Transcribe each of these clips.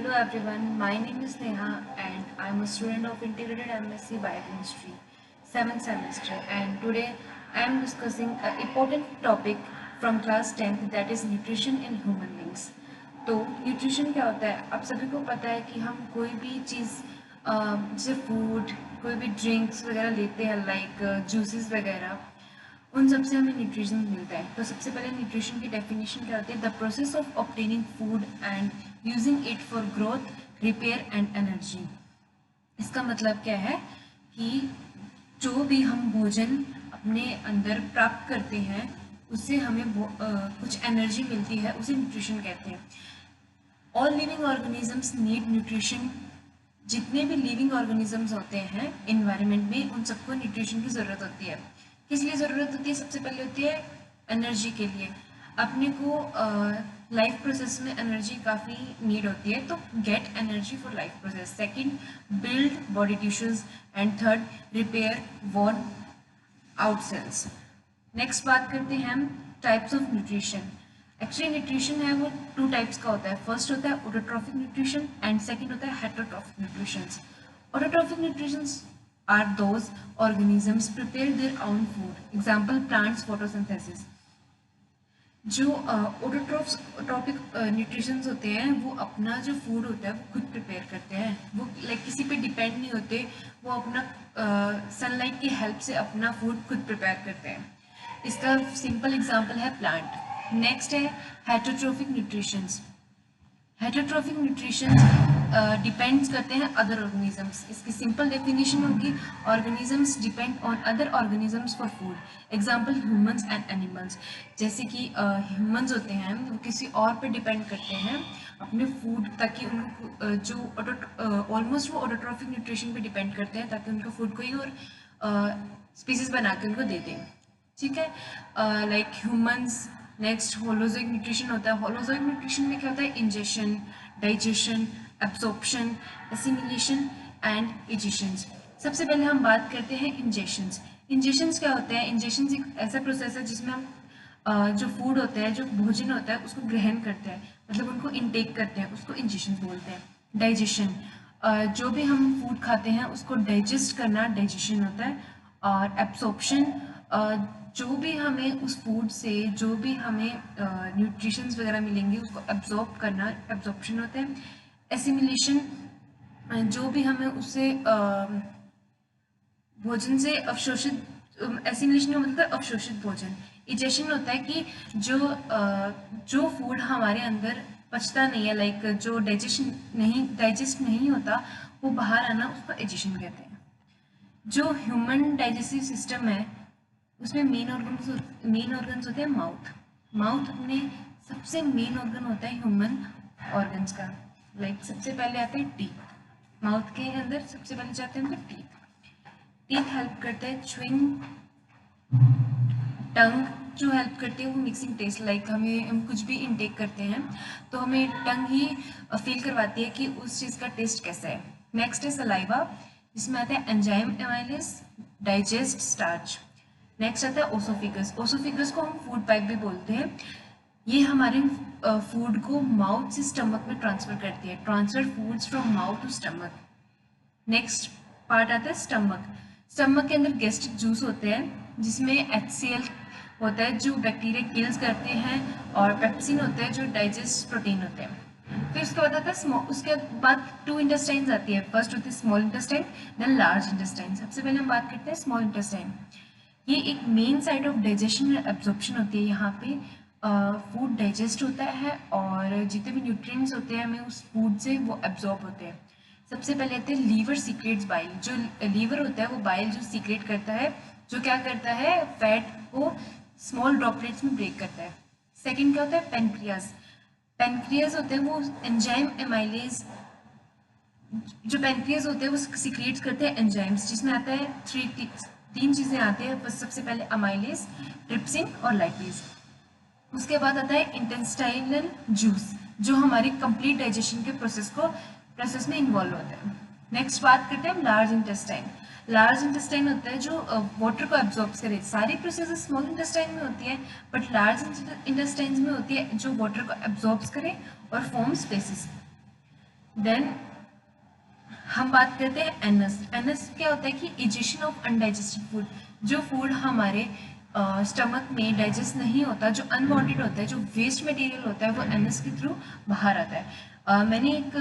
Hello everyone, my name is Neha and I am a student of Integrated MSc Biochemistry, 7th semester, and today I am discussing an important topic from class 10th, that is nutrition in human beings. तो nutrition क्या होता है? आप सभी को पता है कि हम कोई भी चीज़ जैसे फूड, कोई भी ड्रिंक्स वगैरह लेते हैं, लाइक जूसेस वगैरह, उन सब से हमें न्यूट्रिशन मिलता है। तो सबसे पहले न्यूट्रिशन की डेफिनेशन क्या होती है? The process of obtaining food and using it for growth, repair and energy. इसका मतलब क्या है कि जो भी हम भोजन अपने अंदर प्राप्त करते हैं उससे हमें कुछ एनर्जी मिलती है, उसे न्यूट्रिशन कहते हैं। All living organisms need nutrition. जितने भी लिविंग ऑर्गेनिजम्स होते हैं इन्वायरमेंट में, उन सबको न्यूट्रिशन की ज़रूरत होती है। किस लिए ज़रूरत होती है? सबसे पहले होती है एनर्जी के लिए। अपने को लाइफ प्रोसेस में एनर्जी काफ़ी नीड होती है, तो get energy for life process. Second, build body tissues, and third, repair worn out sales. Next बात करते हैं हम types of nutrition. Actually nutrition है वो टू टाइप्स का होता है। फर्स्ट होता है ऑटोट्रॉफिक न्यूट्रिशन एंड सेकंड होता है heterotrophic nutrition. Autotrophic nutritions are those organisms prepare their own food. Example, plants photosynthesis. जो ऑटोट्रॉफिक न्यूट्रिशंस होते हैं वो अपना जो फूड होता है वो खुद प्रिपेयर करते हैं। वो लाइक किसी पे डिपेंड नहीं होते, वो अपना सनलाइट की हेल्प से अपना फूड खुद प्रिपेयर करते हैं। इसका सिंपल एग्जांपल है प्लांट। नेक्स्ट है heterotrophic nutritions. Heterotrophic nutrition depends करते हैं अदर ऑर्गेनिजम्स। इसकी सिंपल डेफिनेशन होगी, organisms depend on other organisms for food. Example, humans and animals. जैसे कि ह्यूमंस होते हैं वो किसी और पे डिपेंड करते हैं अपने फूड, ताकि उनको जो ऑलमोस्ट वो ऑटोट्रॉफिक न्यूट्रिशन पे डिपेंड करते हैं ताकि उनका फूड कोई और स्पीसीज बना के उनको दे दें। ठीक है, like humans. Next holozoic nutrition होता है। होलोजोइक न्यूट्रिशन में क्या होता है? Ingestion, digestion, absorption, assimilation and egestions. सबसे पहले हम बात करते हैं इंजेशंस। इंजेशंस क्या होते हैं? इंजेशंस एक ऐसा प्रोसेस है जिसमें हम जो फूड होता है, जो भोजन होता है, उसको ग्रहण करते हैं, मतलब उनको इनटेक करते हैं, उसको इंजेशंस बोलते हैं। डाइजेशन, जो भी हम फूड खाते हैं उसको डाइजेस्ट करना डाइजेशन होता है। और एब्सॉर्प्शन, जो भी हमें उस फूड से जो भी हमें न्यूट्रिशंस वगैरह मिलेंगे उसको एब्जॉर्ब करना एब्जॉर्प्शन होता है। एसिमिलेशन, जो भी हमें उससे भोजन से अवशोषित, एसिमिलेशन का मतलब अवशोषित भोजन। इजेशन होता है कि जो फूड हमारे अंदर पचता नहीं है, लाइक जो डाइजेस्ट नहीं होता, वो बाहर आना, उसको एजिशन कहते हैं। जो ह्यूमन डाइजेस्टिव सिस्टम है उसमें मेन ऑर्गन्स होते हैं माउथ। माउथ अपने सबसे मेन ऑर्गन होता है ह्यूमन ऑर्गन्स का। लाइक सबसे पहले आता है टीथ। माउथ के अंदर सबसे पहले जाते हैं हम टीथ। टीथ हेल्प करते हैं च्युइंग। टंग जो हेल्प करती है वो मिक्सिंग टेस्ट, लाइक हम कुछ भी इनटेक करते हैं तो हमें टंग ही फील करवाती है कि उस चीज़ का टेस्ट कैसा है। नेक्स्ट है सलाइवा, जिसमें आता है enzyme amylase, digest starch. Next आता है ओसोफिगस। ओसोफिगस को हम फूड पाइप भी बोलते हैं। ये हमारे फूड को माउथ से स्टमक में ट्रांसफर करती है, transfer foods from mouth to stomach. Next part आता है स्टमक। स्टमक के अंदर गैस्ट्रिक जूस होते हैं जिसमें HCl होता है जो बैक्टीरिया किल्स करते हैं, और पेप्सिन होता है जो डाइजेस्ट प्रोटीन होते हैं। फिर उसके बाद आता है उसके बाद टू इंटेस्टाइन्स आती है। फर्स्ट होती है small intestine, then large intestine. सबसे पहले हम बात करते हैं स्मॉल इंटेस्टाइन। ये एक main side of digestion and absorption होती है। यहाँ पे फूड डाइजेस्ट होता है और जितने भी न्यूट्रिएंट्स होते हैं हमें उस फूड से वो एब्जॉर्ब होते हैं। सबसे पहले आते हैं लीवर सीक्रेट्स बाइल। जो लीवर होता है वो बाइल जो सीक्रेट करता है, जो क्या करता है, फैट को स्मॉल ड्रॉपलेट्स में ब्रेक करता है। सेकंड क्या होता है? पेनक्रियाज। पेनक्रियाज होते हैं वो एंजाइम एमाइलेज, जो पेनक्रियाज होते हैं वो सीक्रेट्स करते हैं एंजाइम्स, जिसमें आता है तीन चीज़ें आती है। सबसे पहले अमाइलेज, ट्रिप्सिन और लाइपेज। उसके बाद आता है इंटेस्टाइनल जूस, जो हमारी कंप्लीट डाइजेशन के प्रोसेस में इन्वॉल्व होता है। नेक्स्ट बात करते हैं हम लार्ज इंटेस्टाइन। लार्ज इंटेस्टाइन होता है जो वाटर को एब्जॉर्ब करे। सारी प्रोसेस स्मॉल इंटेस्टाइन में होती है, बट लार्ज इंटेस्टाइन में होती है जो वाटर को एब्जॉर्ब करे और फॉर्म स्पेसिस। देन हम बात करते हैं एनएस। एनएस क्या होता है कि इजेशन ऑफ अनडाइजेस्टेड फूड, जो फूड हमारे स्टमक में डाइजेस्ट नहीं होता, जो अनवांटेड होता है, जो वेस्ट मटेरियल होता है, वो एनएस के थ्रू बाहर आता है। मैंने एक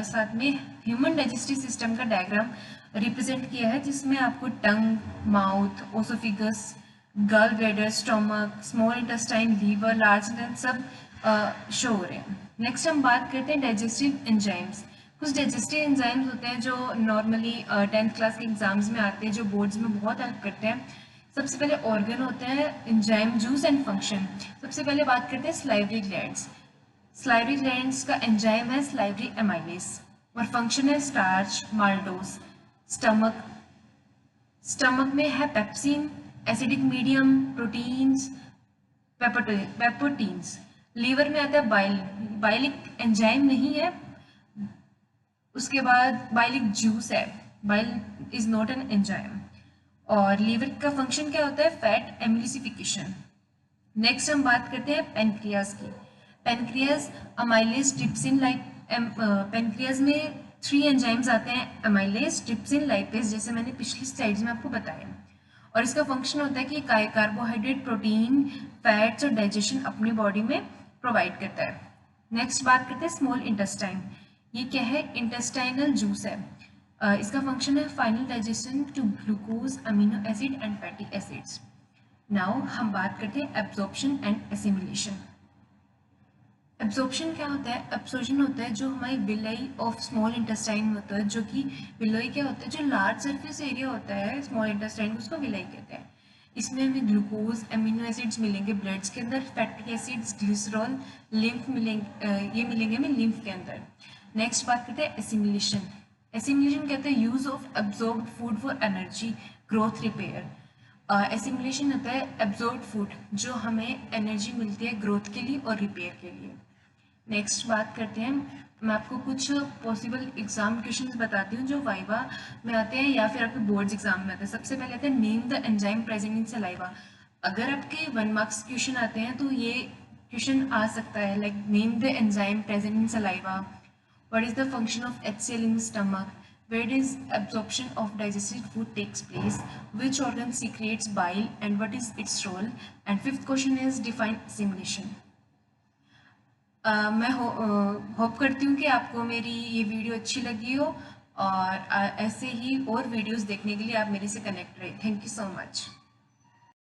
साथ में ह्यूमन डाइजेस्टिव सिस्टम का डायग्राम रिप्रेजेंट किया है, जिसमें आपको tongue, mouth, oesophagus, gall bladder, stomach, small intestine, liver, large intestine सब शो हो रहे हैं। नेक्स्ट हम बात करते हैं डाइजेस्टिव एंजाइम्स। कुछ डाइजेस्टिव एंजाइम्स होते हैं जो नॉर्मली 10th क्लास के एग्जाम्स में आते हैं, जो बोर्ड्स में बहुत हेल्प करते हैं। सबसे पहले ऑर्गन होते हैं एंजाइम जूस एंड फंक्शन। सबसे पहले बात करते हैं स्लाइवरी ग्लैंड्स। स्लाइवरी ग्लैंड्स का एंजाइम है स्लाइवरी एमाइलेज और फंक्शन है स्टार्च, माल्टोस। स्टमक स्टमक में है pepsin, acidic medium, proteins, peptones. Liver में आता है बाइल, बाइलिक एंजाइम नहीं है। उसके बाद बाइलिक जूस है, bile is not an enzyme. और लीवर का फंक्शन क्या होता है? फैट एम्यूसिफिकेशन। नेक्स्ट हम बात करते हैं पेनक्रियाज की। पेनक्रियाज अमाइलेज, ट्रिप्सिन, पेनक्रियाज में 3 एंजाइम्स आते हैं, अमाइलेज, ट्रिप्सिन, लाइपेज, जैसे मैंने पिछली स्लाइड्स में आपको बताया। और इसका फंक्शन होता है कि कार्बोहाइड्रेट, प्रोटीन, फैट्स और डाइजेशन अपनी बॉडी में प्रोवाइड करता है। नेक्स्ट बात करते हैं स्मॉल इंटेस्टाइन। ये क्या है? इंटेस्टाइनल जूस है। इसका फंक्शन है final digestion to glucose, amino acid and fatty acids. Now हम बात करते हैं एब्जॉर्प्शन एंड एसिमिलेशन। एब्जॉर्प्शन क्या होता है? एब्जॉर्प्शन होता है जो हमारी विलाई ऑफ स्मॉल इंटेस्टाइन में होता है, जो कि विलाई क्या होता है? जो लार्ज सरफेस एरिया होता है स्मॉल इंटेस्टाइन, उसको विलाई कहते हैं। इसमें हमें ग्लूकोज, अमीनो एसिड्स मिलेंगे ब्लड्स के अंदर, फैटी एसिड्स, ग्लिसरॉल, लिम्फ मिलेंगे, ये मिलेंगे हमें लिम्फ के अंदर। नेक्स्ट बात करते हैं एसिमिलेशन। एसिमिलेशन कहते हैं use of absorbed food for energy, growth, repair. Assimilation होता है एब्जॉर्ब्ड फूड जो हमें एनर्जी मिलती है ग्रोथ के लिए और रिपेयर के लिए। नेक्स्ट बात करते हैं, मैं आपको कुछ पॉसिबल एग्जाम क्वेश्चंस बताती हूँ जो वाइवा में आते हैं या फिर आपके बोर्ड्स एग्जाम में आते हैं। सबसे पहले आते हैं name the enzyme present in saliva. अगर आपके 1 मार्क्स क्वेश्चन आते हैं तो ये क्वेश्चन आ सकता है, like name the enzyme present in saliva, what is the function of HCl in the stomach, where does absorption of digested food takes place, which organ secretes bile and what is its role, and fifth question is define assimilation. मैं hope करती हूँ कि आपको मेरी ये video अच्छी लगी हो और ऐसे ही और वीडियोस देखने के लिए आप मेरे से कनेक्ट रहे। Thank you so much.